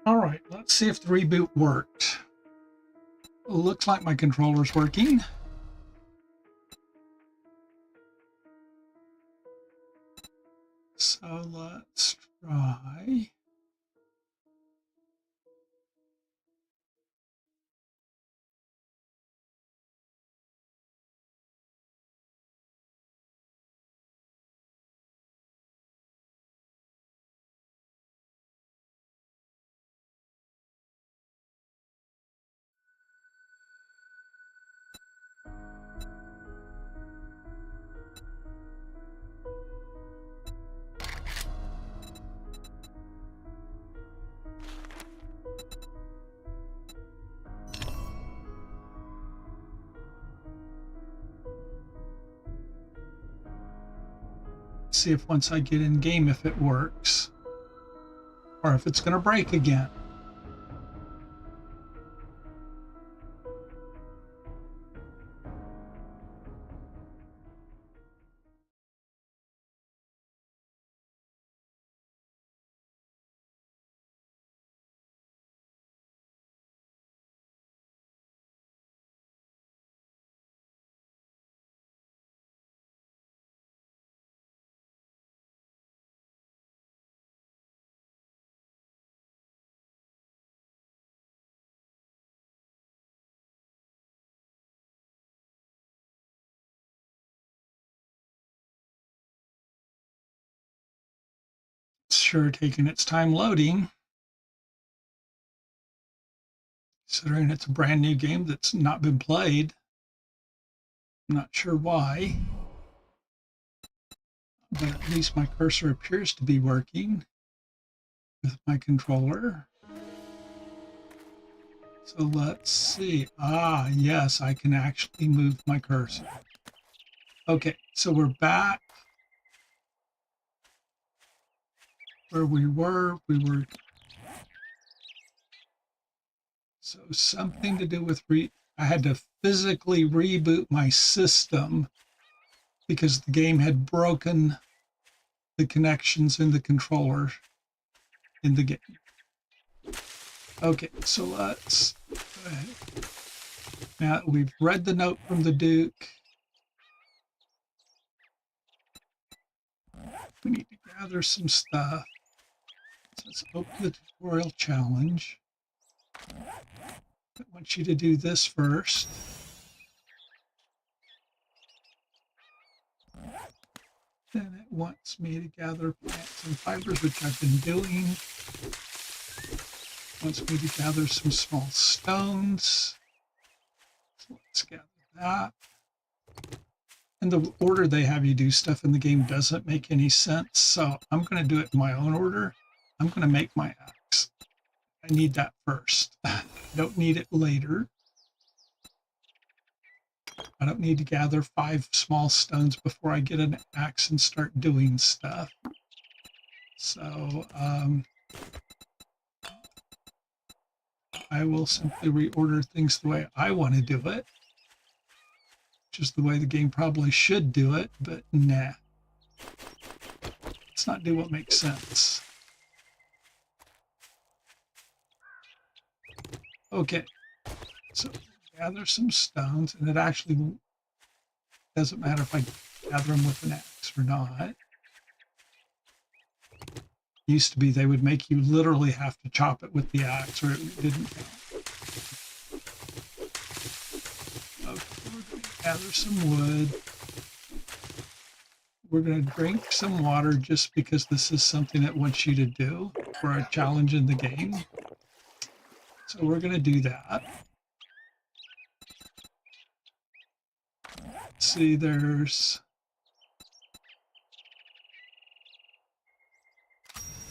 All right, let's see if the reboot worked. Looks like my controller's working. So let's try. See if once I get in game if it works or if it's going to break again. It's sure taking its time loading, considering it's a brand new game that's not been played. I'm not sure why, but at least my cursor appears to be working with my controller. So let's see. Ah, yes, I can actually move my cursor. Okay, so we're back where we were. So something to do with I had to physically reboot my system because the game had broken the connections in the controller in the game. Okay, so let's go ahead. Now we've read the note from the Duke. We need to gather some stuff. So let's open the tutorial challenge. I want you to do this first. Then it wants me to gather plants and fibers, which I've been doing. It wants me to gather some small stones. So let's gather that. And the order they have you do stuff in the game doesn't make any sense. So I'm going to do it in my own order. I'm going to make my axe. I need that first. I don't need it later. I don't need to gather 5 small stones before I get an axe and start doing stuff. So I will simply reorder things the way I want to do it, which is the way the game probably should do it, but nah. Let's not do what makes sense. Okay, so gather some stones, and it actually doesn't matter if I gather them with an axe or not. Used to be they would make you literally have to chop it with the axe or it didn't count. Okay, we're going to gather some wood. We're going to drink some water just because this is something it wants you to do for a challenge in the game. So we're going to do that. Let's see, there's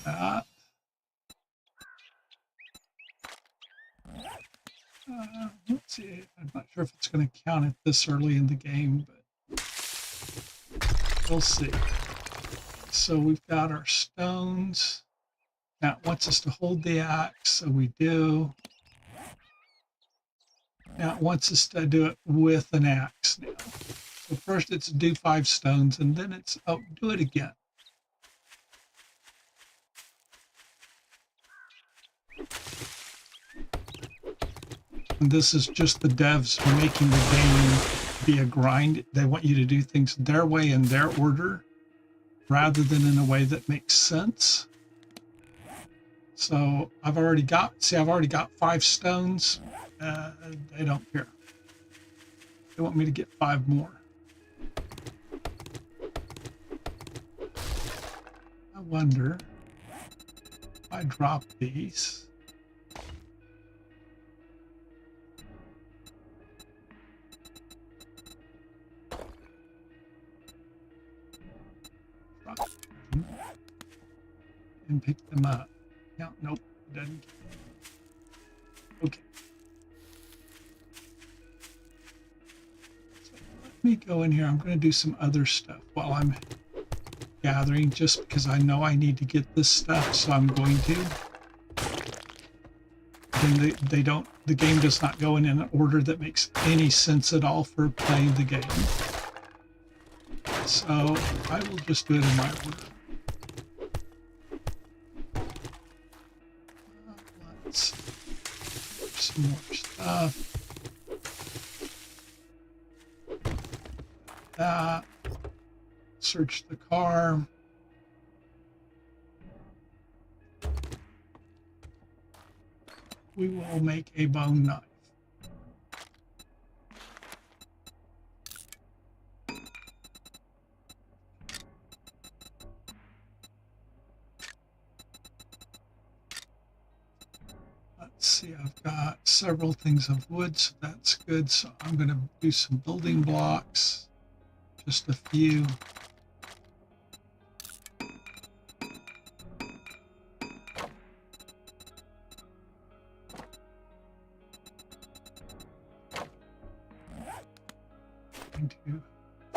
that. Let's see, I'm not sure if it's going to count it this early in the game, but we'll see. So we've got our stones. Now it wants us to hold the axe, so we do. Now it wants us to do it with an axe now. So first it's do 5 stones, and then it's, oh, do it again. And this is just the devs making the game be a grind. They want you to do things their way in their order rather than in a way that makes sense. So I've already got 5 stones. They don't care. They want me to get 5 more. I wonder if I drop these. Drop them and pick them up. Yeah, nope, it doesn't. Okay. So let me go in here. I'm going to do some other stuff while I'm gathering, just because I know I need to get this stuff, so I'm going to. And the game does not go in an order that makes any sense at all for playing the game. So I will just do it in my order. Let's some more stuff. That. Search the car. We will make a bone knife. Let's see, I've got several things of wood, so that's good. So I'm going to do some building blocks, just a few. I'm going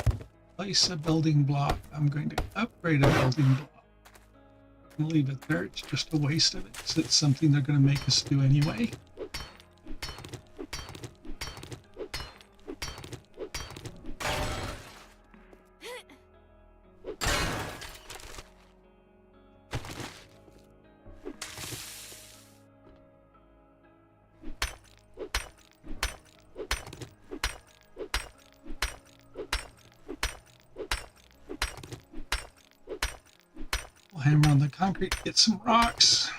to place a building block. I'm going to upgrade a building block. And leave it there. It's just a waste of it because it's something they're going to make us do anyway. Hammer on the concrete, get some rocks.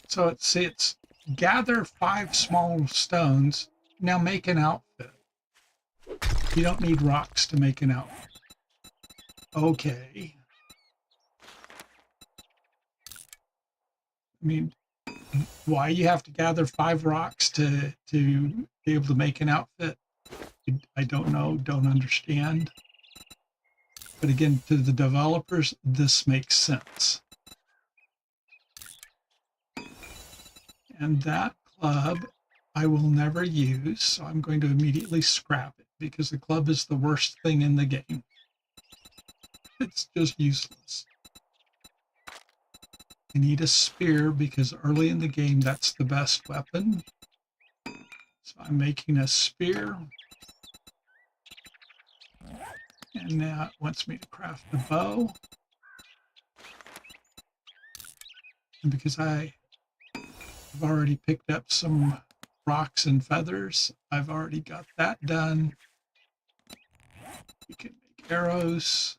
So it's gather 5 small stones. Now make an outfit. You don't need rocks to make an outfit. Okay. I mean, why you have to gather 5 rocks to be able to make an outfit, I don't know, don't understand. But again, to the developers, this makes sense. And that club I will never use, so I'm going to immediately scrap it because the club is the worst thing in the game. It's just useless. I need a spear because early in the game, that's the best weapon. So I'm making a spear. And now it wants me to craft a bow. And because I've already picked up some rocks and feathers, I've already got that done. We can make arrows.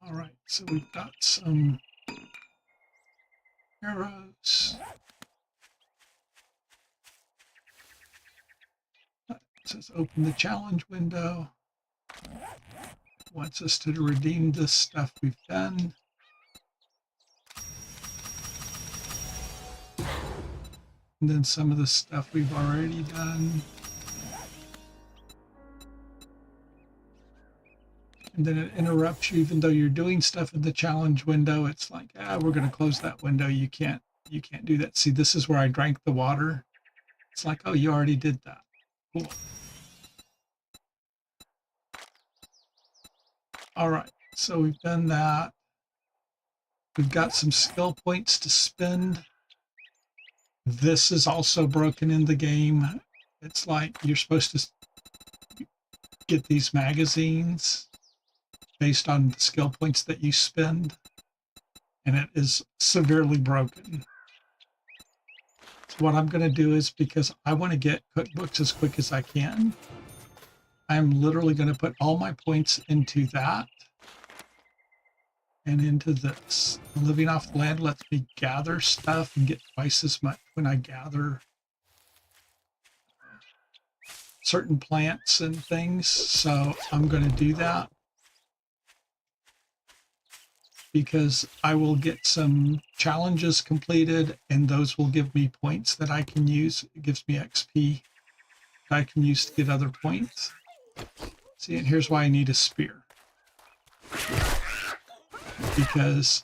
All right, so we've got some arrows. It says open the challenge window. Wants us to redeem this stuff we've done. And then some of the stuff we've already done. And then it interrupts you even though you're doing stuff in the challenge window. It's like, we're going to close that window. You can't do that. See, this is where I drank the water. It's like, oh, you already did that. Cool. All right, so we've done that. We've got some skill points to spend. This is also broken in the game. It's like you're supposed to get these magazines based on the skill points that you spend, and it is severely broken. So what I'm going to do is, because I want to get cookbooks as quick as I can, I'm literally going to put all my points into that and into this. Living off the land lets me gather stuff and get twice as much when I gather certain plants and things. So I'm going to do that because I will get some challenges completed, and those will give me points that I can use. It gives me XP that I can use to get other points. See, and here's why I need a spear. Because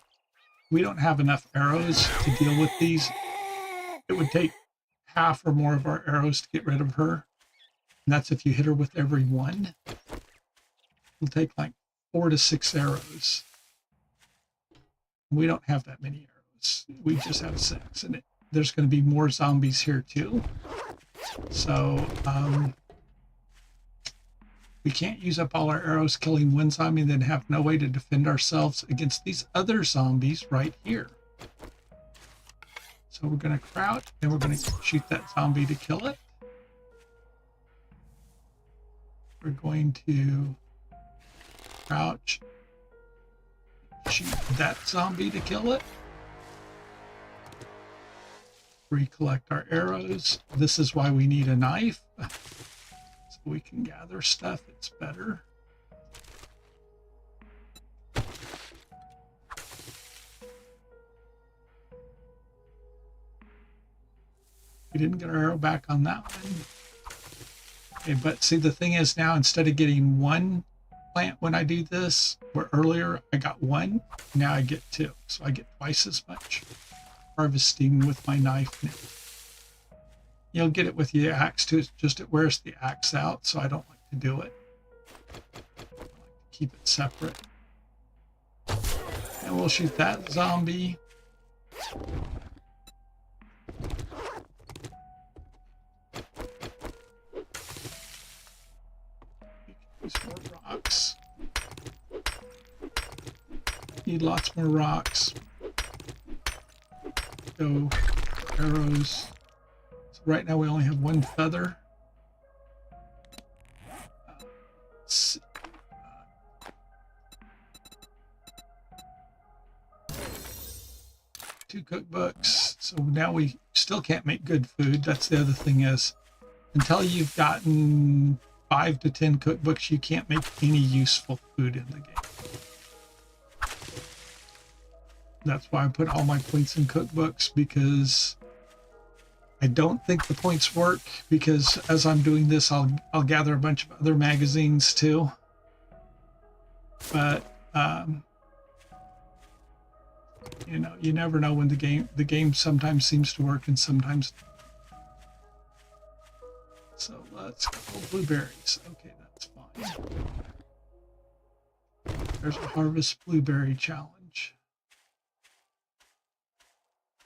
we don't have enough arrows to deal with these. It would take half or more of our arrows to get rid of her. And that's if you hit her with every one. It'll take like 4 to 6 arrows. We don't have that many arrows. We just have 6. And there's going to be more zombies here too. So we can't use up all our arrows killing one zombie and then have no way to defend ourselves against these other zombies right here. So we're going to crouch and we're going to shoot that zombie to kill it. We're going to crouch, shoot that zombie to kill it. Recollect our arrows. This is why we need a knife. So we can gather stuff. It's better. We didn't get our arrow back on that one. Okay, but see, the thing is now, instead of getting one plant when I do this, where earlier I got one, now I get 2. So I get twice as much harvesting with my knife now. You'll get it with the axe too, it's just it wears the axe out, so I don't like to do it. I like to keep it separate. And we'll shoot that zombie. Use more rocks. Need lots more rocks. Go arrows. So right now we only have 1 feather. Let's see. 2 cookbooks. So now we still can't make good food. That's the other thing is, until you've gotten 5 to 10 cookbooks, you can't make any useful food in the game. That's why I put all my points in cookbooks, because I don't think the points work, because as I'm doing this, I'll gather a bunch of other magazines too. But you know, you never know when the game sometimes seems to work and sometimes. So let's go blueberries. Okay, that's fine. There's a harvest blueberry challenge.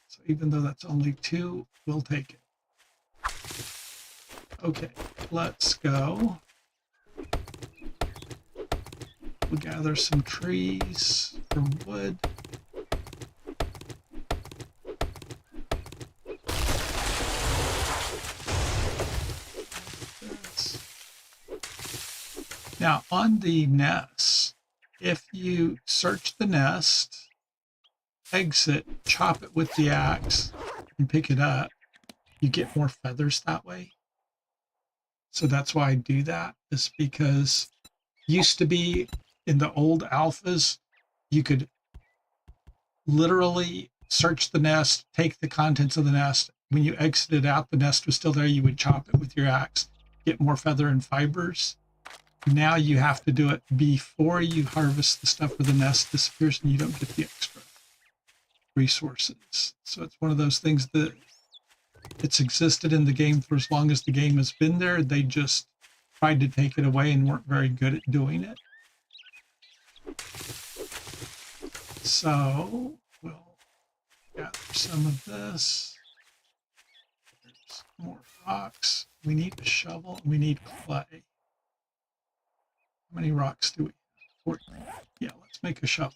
So even though that's only 2, we'll take it. Okay, let's go. We'll gather some trees for wood. Now on the nest, if you search the nest, exit, chop it with the axe, and pick it up, you get more feathers that way. So that's why I do that, is because used to be in the old alphas, you could literally search the nest, take the contents of the nest. When you exited out, the nest was still there. You would chop it with your axe, get more feather and fibers. Now you have to do it before you harvest the stuff where the nest disappears, and you don't get the extra resources. So it's one of those things that it's existed in the game for as long as the game has been there. They just tried to take it away and weren't very good at doing it. So we'll gather some of this. rocks. We need a shovel. And we need clay. How many rocks do we have? 40. Yeah, let's make a shovel.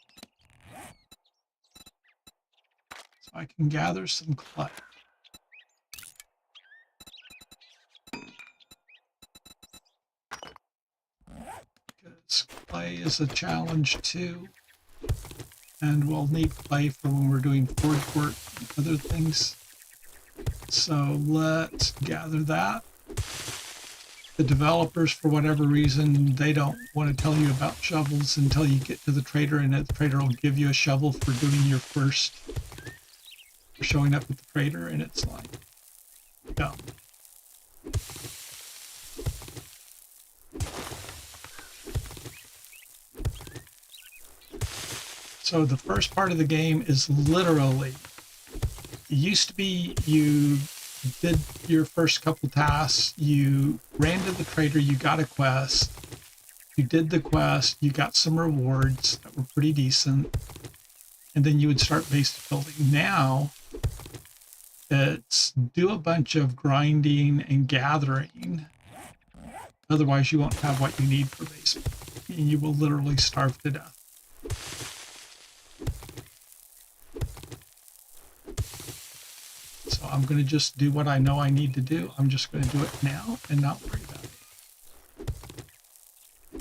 So I can gather some clay. Because clay is a challenge too. And we'll need clay for when we're doing forge work and other things. So let's gather that. The developers, for whatever reason, they don't want to tell you about shovels until you get to the trader, and the trader will give you a shovel for doing your first, for showing up at the trader, and it's like, dumb. So the first part of the game is literally, it used to be you did your first couple tasks, you ran to the trader, you got a quest, you did the quest, you got some rewards that were pretty decent, and then you would start base building. Now it's do a bunch of grinding and gathering, otherwise you won't have what you need for base building, and you will literally starve to death. So I'm going to just do what I know I need to do. I'm just going to do it now and not worry about it.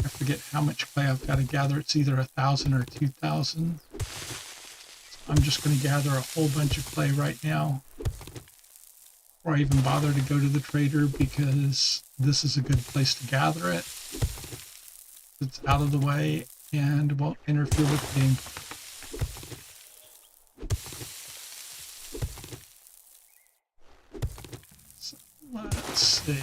I forget how much clay I've got to gather. It's either 1,000 or 2,000. I'm just going to gather a whole bunch of clay right now before I even bother to go to the trader, because this is a good place to gather it. It's out of the way and won't interfere with the game. So let's see.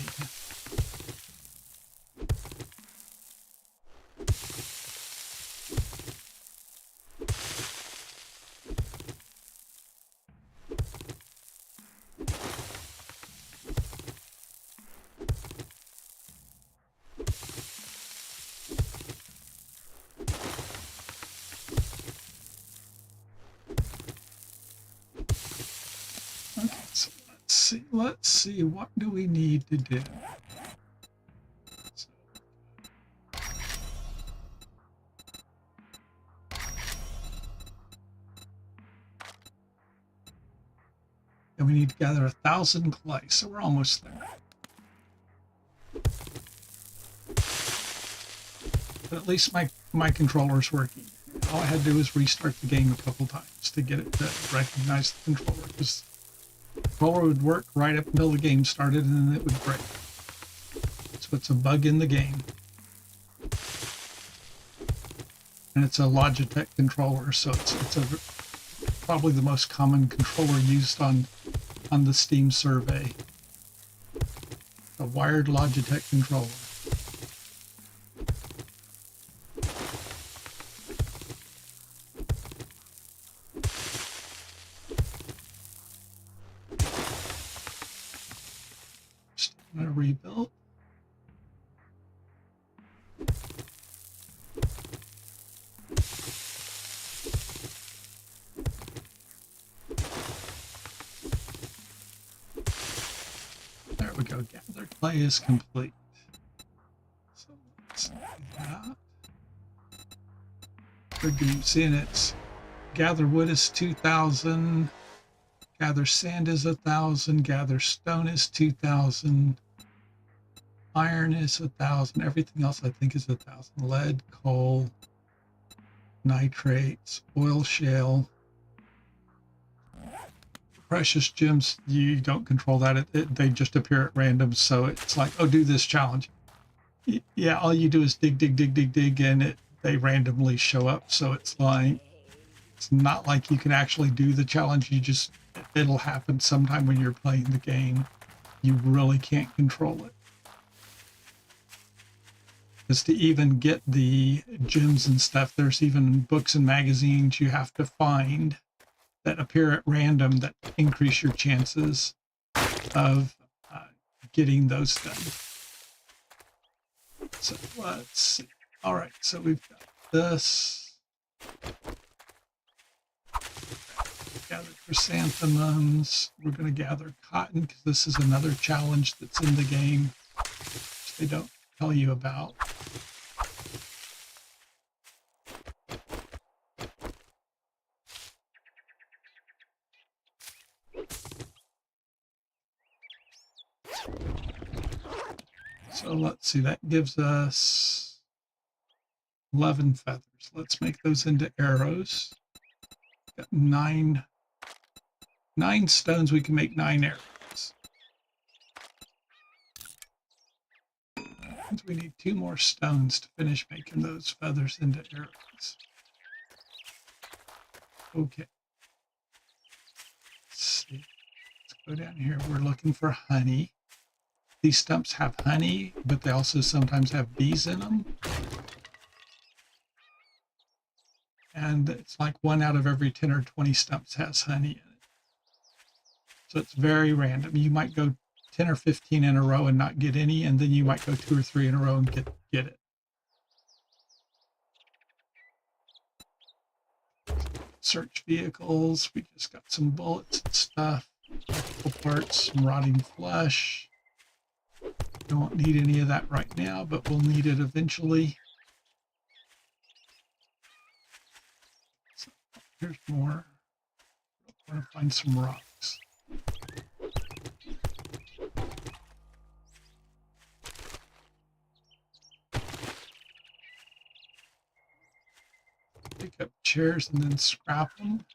Let's see, what do we need to do? And we need to gather 1,000 clay, so we're almost there. But at least my controller's working. All I had to do was restart the game a couple times to get it to recognize the controller, because the controller would work right up until the game started, and then it would break. So it's a bug in the game. And it's a Logitech controller, so it's probably the most common controller used on the Steam survey. A wired Logitech controller. Just going to rebuild. There we go. Gather clay is complete. So let's do that. Good news in it. Gather wood is 2,000. Gather sand is 1,000. Gather stone is 2,000. Iron is 1,000. Everything else I think is 1,000. Lead, coal, nitrates, oil shale. Precious gems, you don't control that. They just appear at random. So it's like, oh, do this challenge. Yeah, all you do is dig, dig, dig, dig, dig, and they randomly show up. So it's like, it's not like you can actually do the challenge. It'll happen sometime when you're playing the game. You really can't control it. Because to even get the gems and stuff, there's even books and magazines you have to find that appear at random that increase your chances of getting those done. So let's see. All right, so we've got this. Gather chrysanthemums. We're going to gather cotton because this is another challenge that's in the game, which they don't tell you about. So let's see, that gives us 11 feathers. Let's make those into arrows. Got nine stones, we can make 9 arrows. We need 2 more stones to finish making those feathers into arrows. Okay. Let's see. Let's go down here. We're looking for honey. These stumps have honey, but they also sometimes have bees in them. And it's like 1 out of every 10 or 20 stumps has honey in it. So it's very random. You might go 10 or 15 in a row and not get any, and then you might go 2 or 3 in a row and get it. Search vehicles. We just got some bullets and stuff. Electrical parts, some rotting flesh. Don't need any of that right now, but we'll need it eventually. So here's more. I want to find some rocks. Pick up chairs and then scrap them.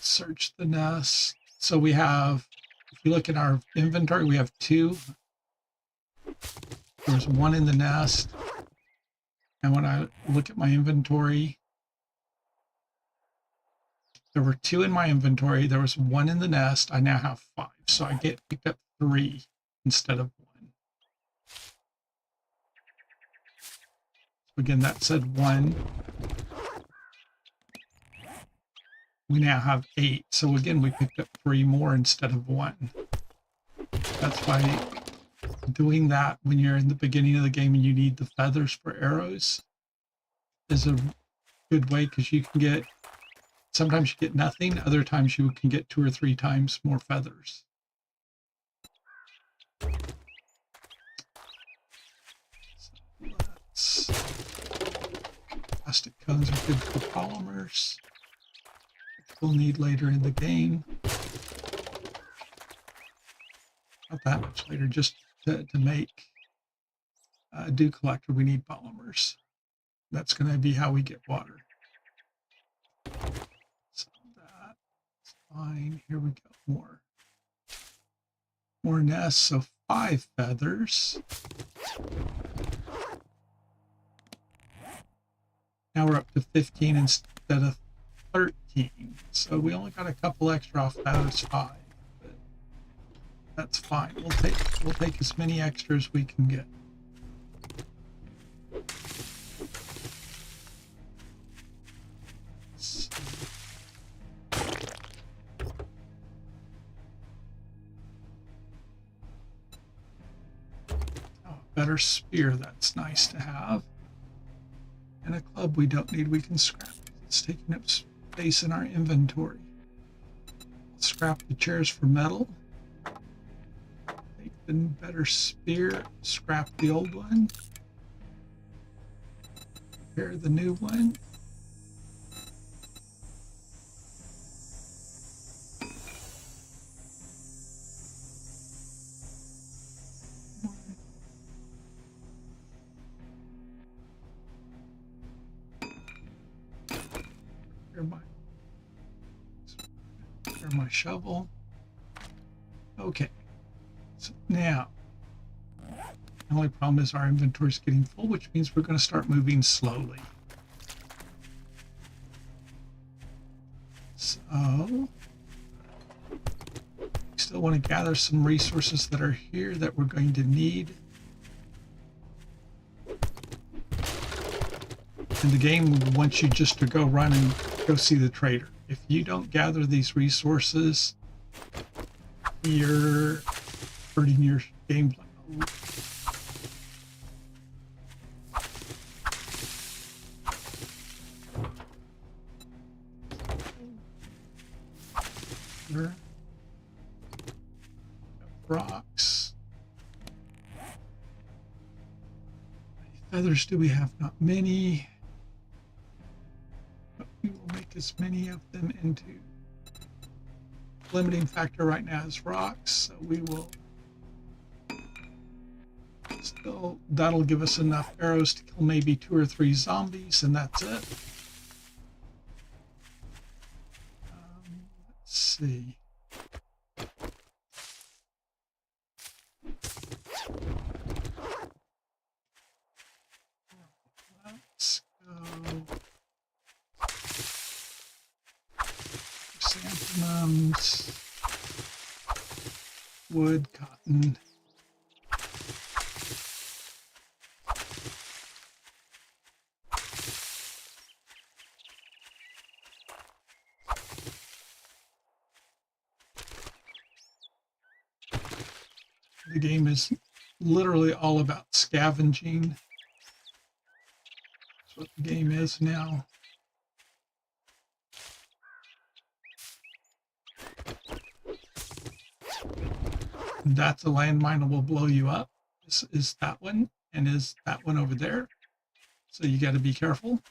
Search the nest. So we have, if you look in our inventory, we have 2. There's 1 in the nest. And when I look at my inventory, there were 2 in my inventory. There was 1 in the nest. I now have 5. So I picked up 3 instead of 1. Again, that said 1. We now have 8. So again, we picked up 3 more instead of 1. That's why doing that when you're in the beginning of the game and you need the feathers for arrows is a good way, because you can get, sometimes you get nothing, other times you can get 2 or 3 times more feathers. So plastic cones are good for polymers. We'll need later in the game. Not that much later, just to make a dew collector, we need polymers. That's going to be how we get water. So that's fine. Here we go. More nests. So 5 feathers. Now we're up to 15 instead of 13. So we only got a couple extra off those 5. But that's fine. We'll take as many extra as we can get. Better spear, that's nice to have. And a club we don't need, we can scrap it. It's taking up space in our inventory. Let's scrap the chairs for metal. Take the better spear, scrap the old one. Repair the new one. My shovel. Okay, so now the only problem is our inventory is getting full, which means we're going to start moving slowly. So we still want to gather some resources that are here that we're going to need. And the game wants you just to go run and go see the trader. If you don't gather these resources, you're hurting your gameplay. gather. Rocks. How many feathers do we have? Not many. But we will make as many of them into. Limiting factor right now is rocks, so we will still, that'll give us enough arrows to kill maybe 2 or 3 zombies, and that's it. Let's see. Let's go. Chrysanthemums, wood, cotton. The game is literally all about scavenging. That's what the game is now. That's a landmine that will blow you up. This is that one, and is that one over there. So you got to be careful.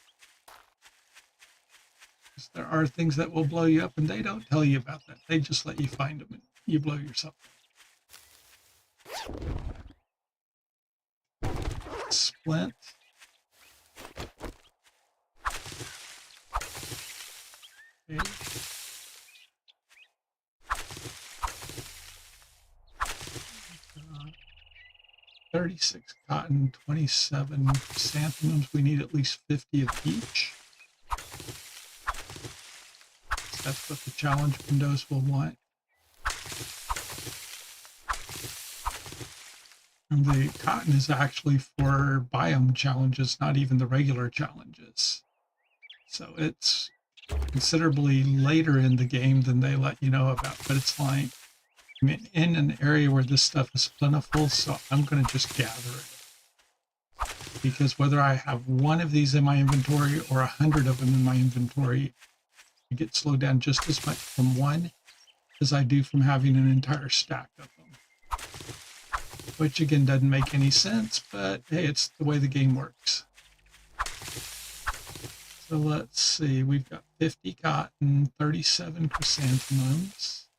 There are things that will blow you up, and they don't tell you about that. They just let you find them, and you blow yourself up. Splint. Okay. 36 cotton, 27 chrysanthemums. We need at least 50 of each. That's what the challenge windows will want. And the cotton is actually for biome challenges, not even the regular challenges. So it's considerably later in the game than they let you know about, but it's like, I mean, in an area where this stuff is plentiful, so I'm going to just gather it. Because whether I have one of these in my inventory or 100 of them in my inventory, I get slowed down just as much from one as I do from having an entire stack of them. Which again doesn't make any sense, but hey, it's the way the game works. So let's see, we've got 50 cotton, 37 chrysanthemums.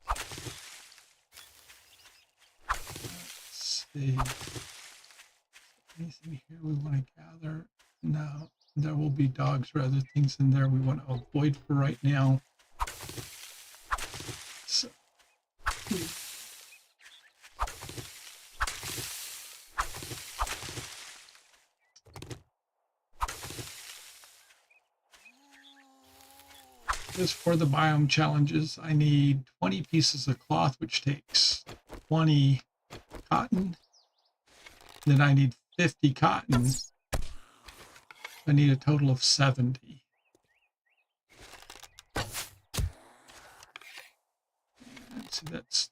Let's see. Anything here we want to gather? No, there will be dogs or other things in there we want to avoid for right now. So, as for the biome challenges, I need 20 pieces of cloth, which takes 20 cotton. Then I need 50 cotton. I need a total of 70. So that's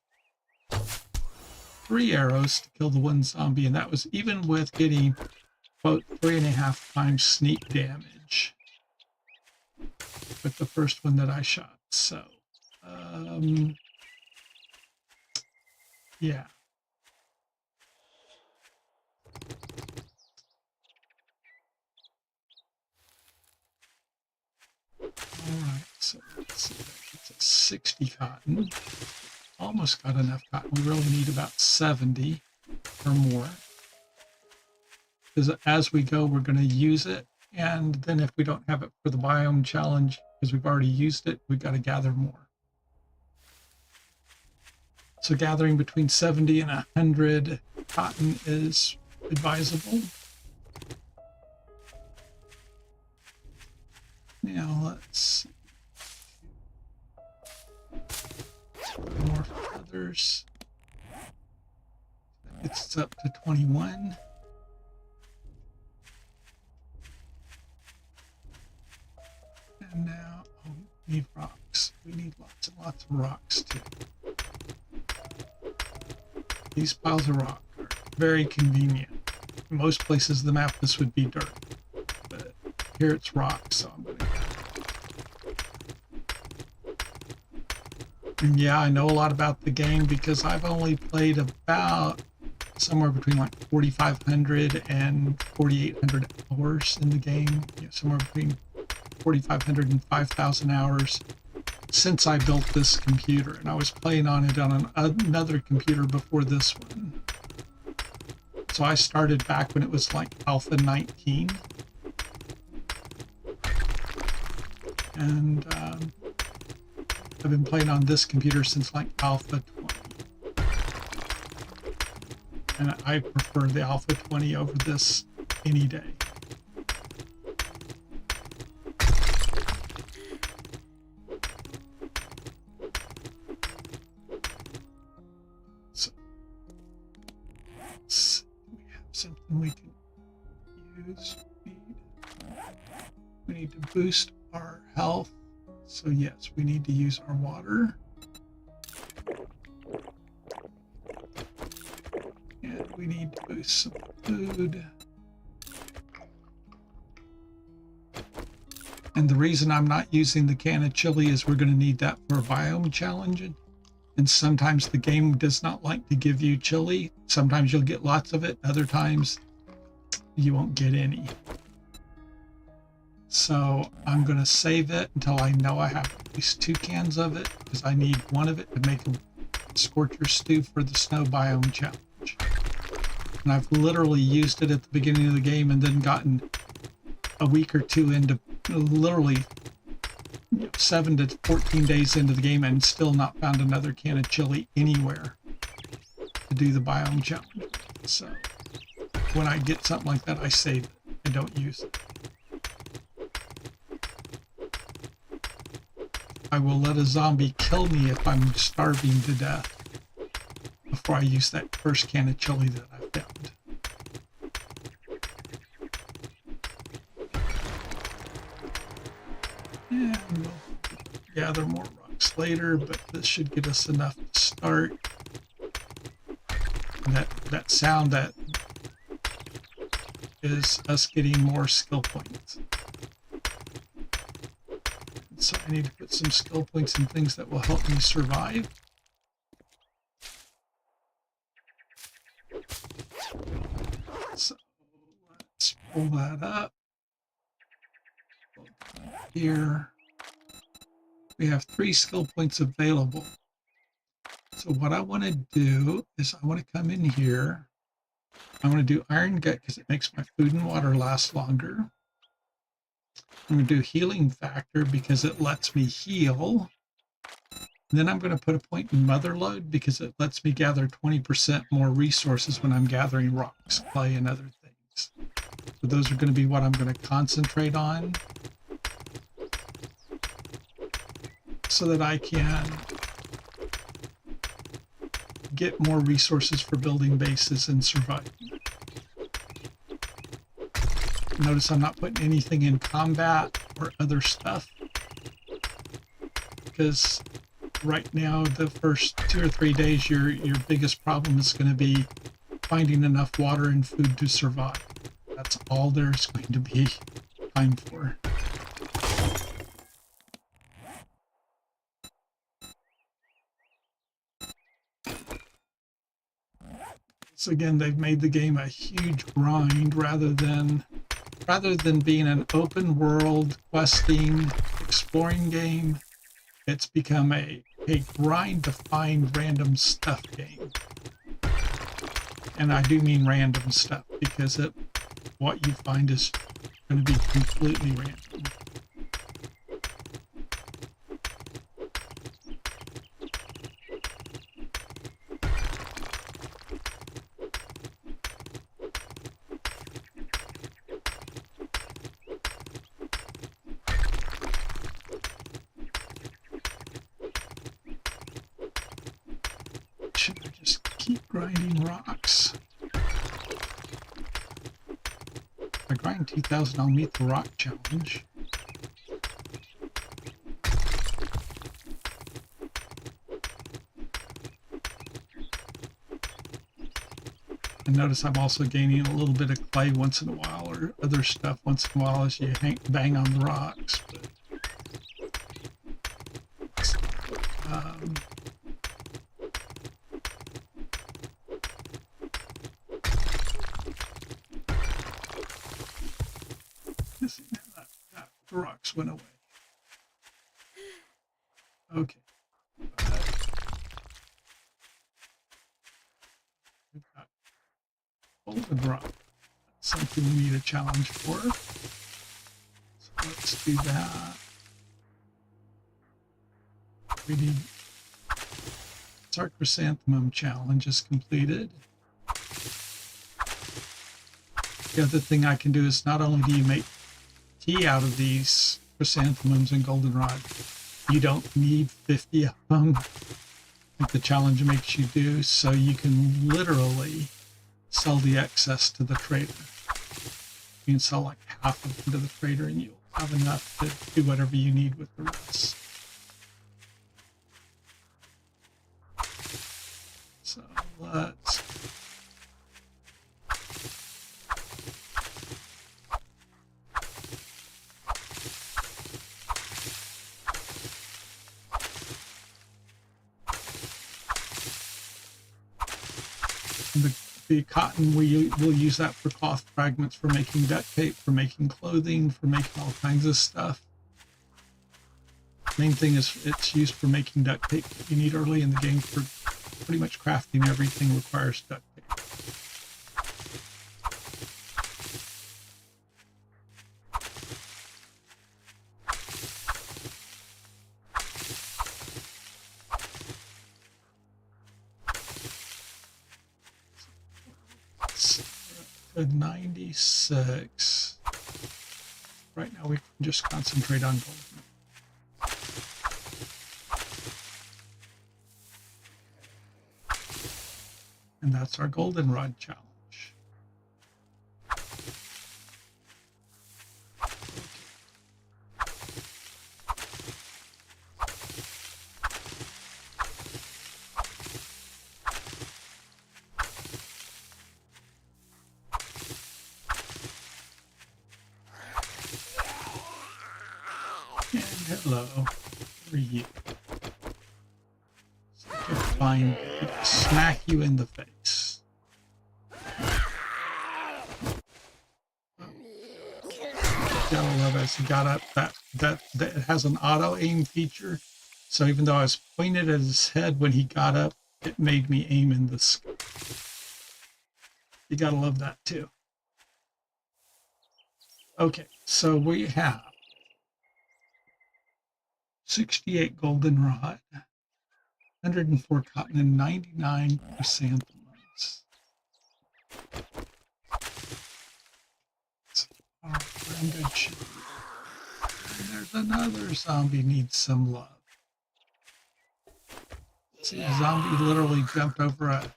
3 arrows to kill the one zombie, and that was even with getting about 3.5 times sneak damage with the first one that I shot. So, yeah. All right, so let's see, it's a 60 cotton. Almost got enough cotton. We really need about 70 or more. Because as we go, we're going to use it. And then if we don't have it for the biome challenge, because we've already used it, we've got to gather more. So gathering between 70 and 100 cotton is advisable. Now let's see. More feathers. That gets us up to 21. And now, oh, we need rocks. We need lots and lots of rocks too. These piles of rock are very convenient. In most places of the map, this would be dirt. But here it's rock, so I'm going to. Yeah, I know a lot about the game because I've only played about somewhere between like 4,500 and 4,800 hours in the game. Somewhere between 4,500 and 5,000 hours since I built this computer. And I was playing on it on another computer before this one. So I started back when it was like Alpha 19. And I've been playing on this computer since like Alpha 20. And I prefer the Alpha 20 over this any day. So let's see, we have something we can use. We need to boost our health. So yes, we need to use our water. And we need to boost some food. And the reason I'm not using the can of chili is we're going to need that for a biome challenge. And sometimes the game does not like to give you chili. Sometimes you'll get lots of it. Other times you won't get any. So I'm going to save it until I know I have at least 2 cans of it, because I need one of it to make a scorcher stew for the snow biome challenge. And I've literally used it at the beginning of the game and then gotten a week or 2 into literally 7 to 14 days into the game and still not found another can of chili anywhere to do the biome challenge. So when I get something like that, I save it. I don't use it. I will let a zombie kill me if I'm starving to death before I use that first can of chili that I found. And we'll gather more rocks later, but this should get us enough to start. And that sound, that is us getting more skill points. So I need to put some skill points in things that will help me survive. So let's pull that up. Here we have 3 skill points available. So what I want to do is I want to come in here. I want to do iron gut because it makes my food and water last longer. I'm going to do healing factor because it lets me heal. And then I'm going to put a point in mother load because it lets me gather 20% more resources when I'm gathering rocks, clay, and other things. So those are going to be what I'm going to concentrate on so that I can get more resources for building bases and surviving. Notice I'm not putting anything in combat or other stuff because right now the first 2 or 3 days your biggest problem is going to be finding enough water and food to survive. That's all there's going to be time for. So again, they've made the game a huge grind rather than being an open world questing exploring game. It's become a grind to find random stuff game. And I do mean random stuff because what you find is going to be completely random. Should I just keep grinding rocks? If I grind 2,000, I'll meet the rock challenge. And notice I'm also gaining a little bit of clay once in a while, or other stuff once in a while as you bang on the rocks. But, the rocks went away. Okay. We've got goldenrod. That's something we need a challenge for. So let's do that. We need our chrysanthemum challenge is completed. The other thing I can do is not only do you make tea out of these chrysanthemums and goldenrod, you don't need 50 of them like the challenge makes you do, so you can literally sell the excess to the trader. You can sell like half of them to the trader and you'll have enough to do whatever you need with the rest. So let's the cotton, we'll use that for cloth fragments, for making duct tape, for making clothing, for making all kinds of stuff. Main thing is it's used for making duct tape that you need early in the game. For pretty much crafting everything requires duct tape. At 96. Right now we can just concentrate on gold. And that's our goldenrod challenge. And hello, how are you? So I can find you, smack you in the face. Gotta love as he got up. That it has an auto aim feature. So even though I was pointed at his head when he got up, it made me aim in the sky. You gotta love that too. Okay, so we have 68 goldenrod, 104 cotton, and 99 chrysanthemums. So, all right, we're in good shape. And there's another zombie needs some love. See, a zombie literally jumped over a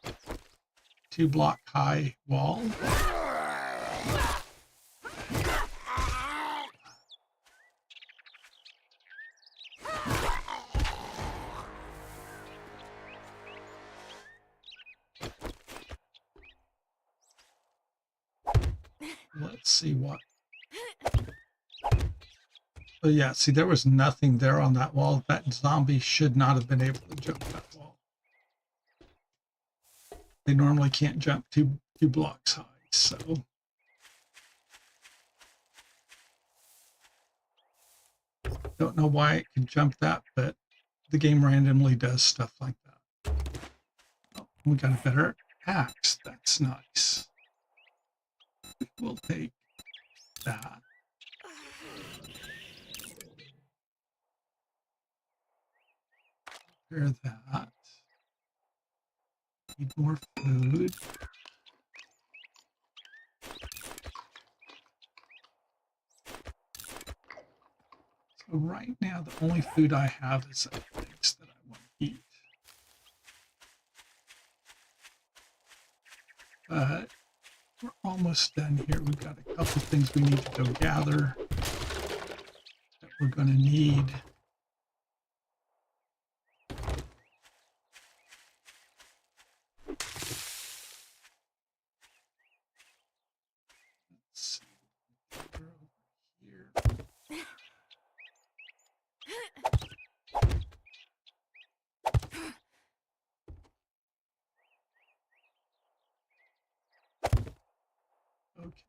2-block high wall. Let's see what. Oh yeah, see, there was nothing there on that wall. That zombie should not have been able to jump that wall. They normally can't jump two blocks high, so. Don't know why it could jump that, but the game randomly does stuff like that. Oh, we got a better axe. That's nice. We'll take that. Repair that. Need more food. So right now, the only food I have is things that I want to eat. But we're almost done here. We've got a couple things we need to go gather that we're going to need. Let's see. We're over here. Okay.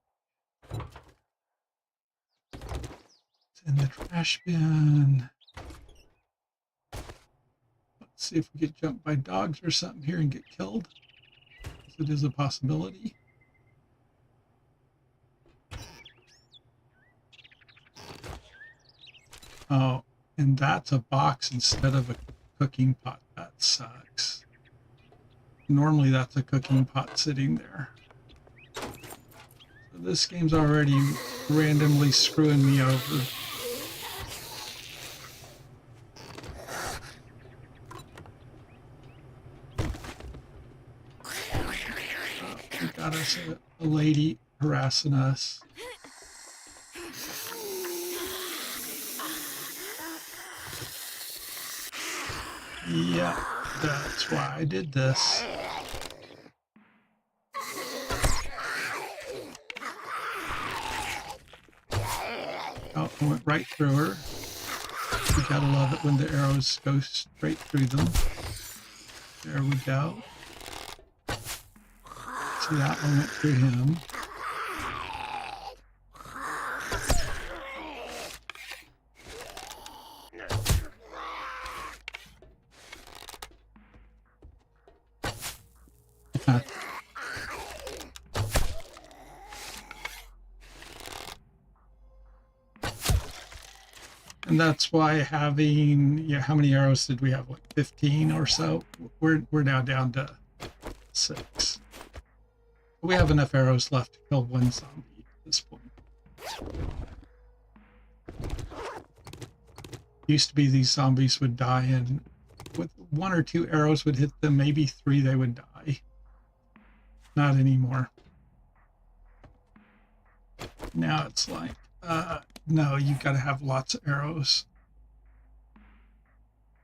It's in the trash bin. Let's see if we get jumped by dogs or something here and get killed. It is a possibility. Oh, and that's a box instead of a cooking pot. That sucks. Normally that's a cooking pot sitting there. So this game's already randomly screwing me over. We got us a lady harassing us. Yeah, that's why I did this. Oh, I went right through her. You gotta love it when the arrows go straight through them. There we go. See, that one went through him. And that's why having, yeah, how many arrows did we have? Like 15 or so? We're now down to 6. We have enough arrows left to kill one zombie at this point. Used to be these zombies would die, and with 1 or 2 arrows would hit them, maybe 3 they would die. Not anymore. Now it's like, no, you've got to have lots of arrows.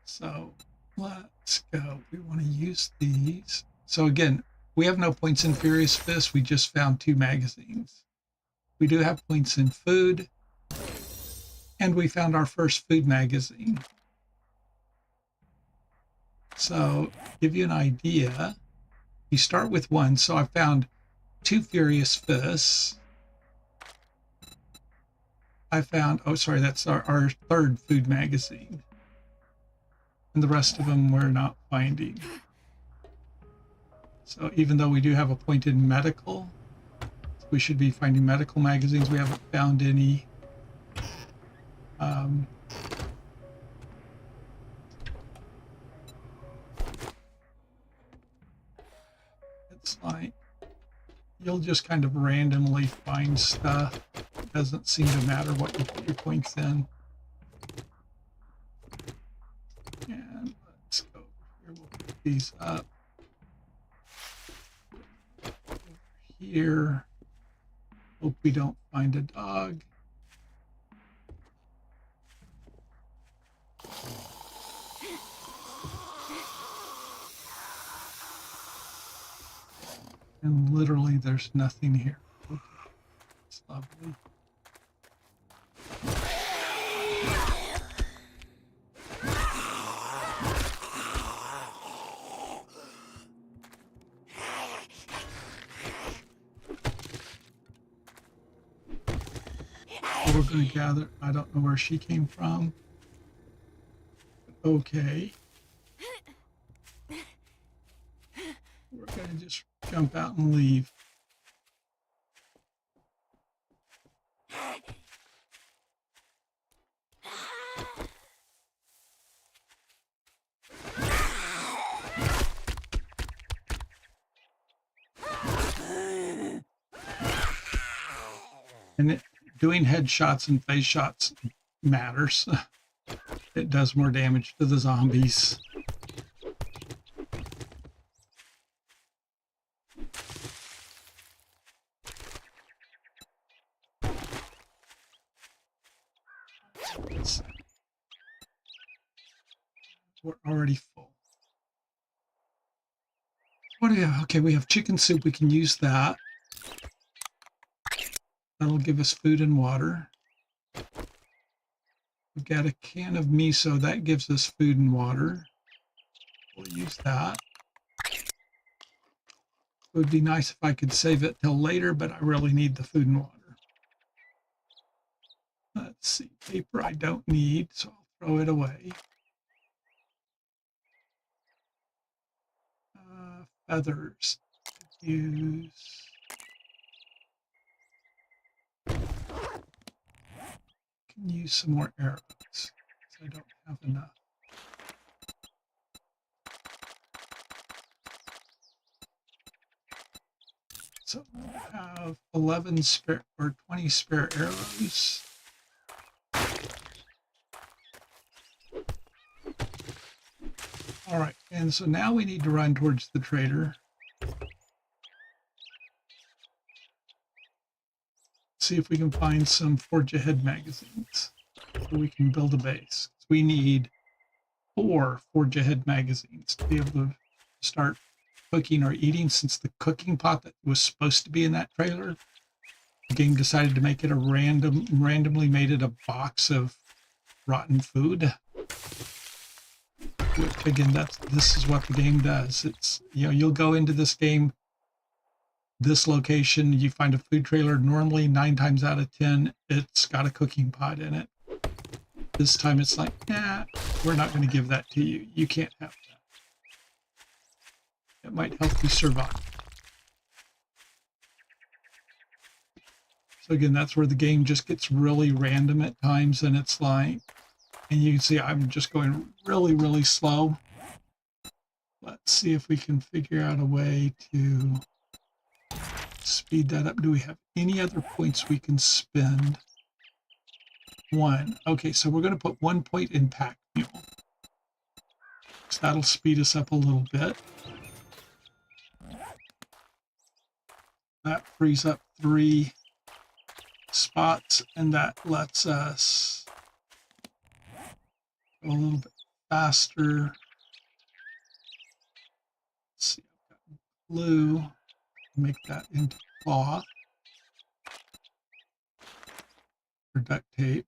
So let's go. We want to use these. So again, we have no points in Furious Fist. We just found 2 magazines. We do have points in food. And we found our first food magazine. So give you an idea, you start with 1. So I found 2 Furious Fists. I found, oh, sorry, that's our 3rd food magazine. And the rest of them we're not finding. So even though we do have a point in medical, we should be finding medical magazines. We haven't found any. It's like you'll just kind of randomly find stuff. It doesn't seem to matter what you put your points in. And let's go over here. We'll put these up. Over here. Hope we don't find a dog. And literally there's nothing here. Okay. It's lovely. We're going to gather. I don't know where she came from. But okay. We're going to just jump out and leave. And doing headshots and face shots matters. It does more damage to the zombies. We're already full. What do we have? Okay, we have chicken soup. We can use that. That'll give us food and water. We've got a can of miso. That gives us food and water. We'll use that. It would be nice if I could save it till later, but I really need the food and water. Let's Let's see, paper I don't need, so I'll throw it away. Feathers. Use. Can use some more arrows, because I don't have enough. So I have 11 spare or 20 spare arrows. All right, and so now we need to run towards the trader. See if we can find some Forge Ahead magazines so we can build a base. We need 4 Forge Ahead magazines to be able to start cooking or eating, since the cooking pot that was supposed to be in that trailer, the game decided to make it a randomly made it a box of rotten food. Which again, this is what the game does. It's, you know, you'll go into this game, this location, you find a food trailer. Normally 9 times out of 10, it's got a cooking pot in it. This time it's like, nah, we're not going to give that to you. You can't have that. It might help you survive. So again, that's where the game just gets really random at times, and it's like, and you can see I'm just going really, really slow. Let's see if we can figure out a way to speed that up. Do we have any other points we can spend? 1. Okay, so we're going to put 1 point in pack mule. So that'll speed us up a little bit. That frees up 3 spots, and that lets us go a little bit faster. Let's see, I've got glue. Make that into cloth or duct tape.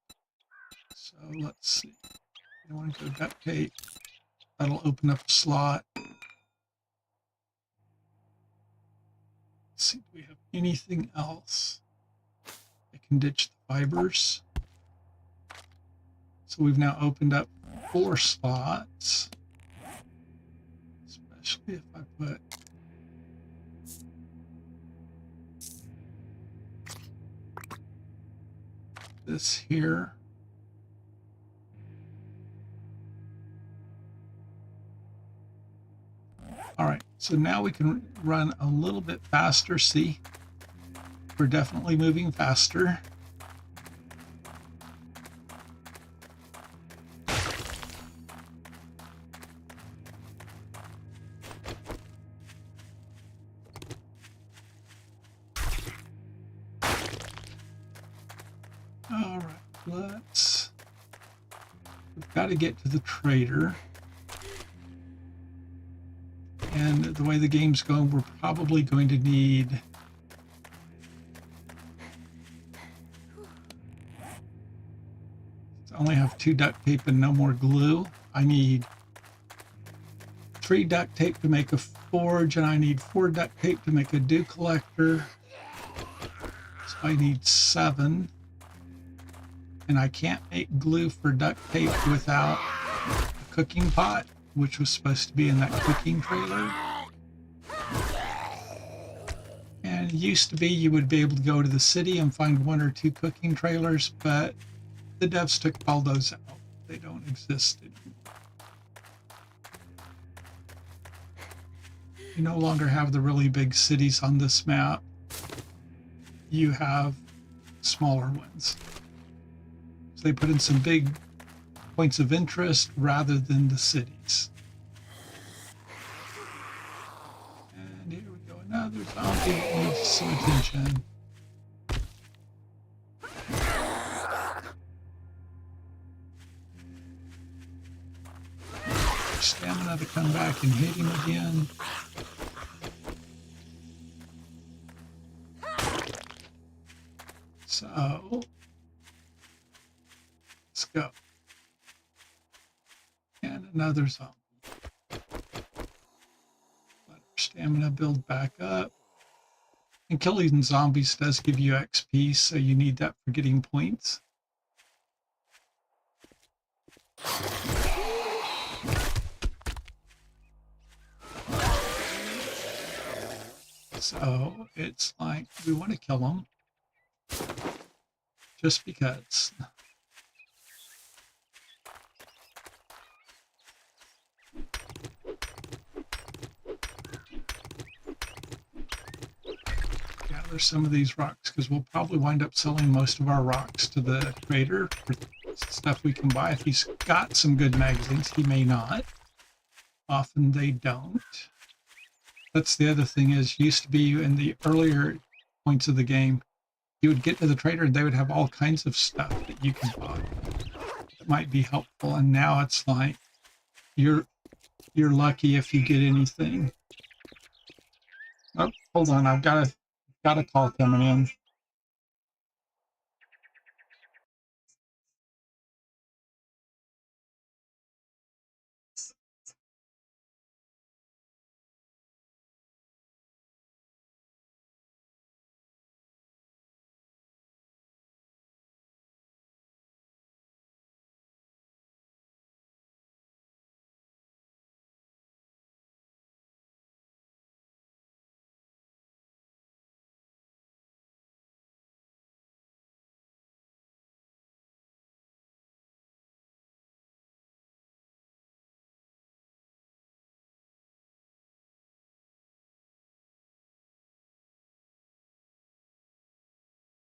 So let's see. I want to go duct tape. That'll open up a slot. Let's see, do we have anything else? I can ditch the fibers. So we've now opened up 4 slots. Especially if I put this here. All right, so now we can run a little bit faster. See, we're definitely moving faster. All right, we've got to get to the trader. And the way the game's going, we're probably going to need I only have 2 duct tape and no more glue. I need 3 duct tape to make a forge, and I need 4 duct tape to make a dew collector. So I need 7. And I can't make glue for duct tape without a cooking pot, which was supposed to be in that cooking trailer. And it used to be you would be able to go to the city and find 1 or 2 cooking trailers, but the devs took all those out. They don't exist anymore. You no longer have the really big cities on this map. You have smaller ones. So they put in some big points of interest rather than the cities. And here we go, another zombie that needs some attention. Stamina to come back and hit him again. So let's go. And another zombie. Let our stamina build back up. And killing zombies does give you XP, so you need that for getting points. So it's like we want to kill them just because. Gather some of these rocks because we'll probably wind up selling most of our rocks to the trader for stuff we can buy. If he's got some good magazines, he may not. Often they don't. That's the other thing is used to be in the earlier points of the game, you would get to the trader and they would have all kinds of stuff that you can buy that might be helpful. And now it's like you're lucky if you get anything. Oh, hold on, I've got a call coming in.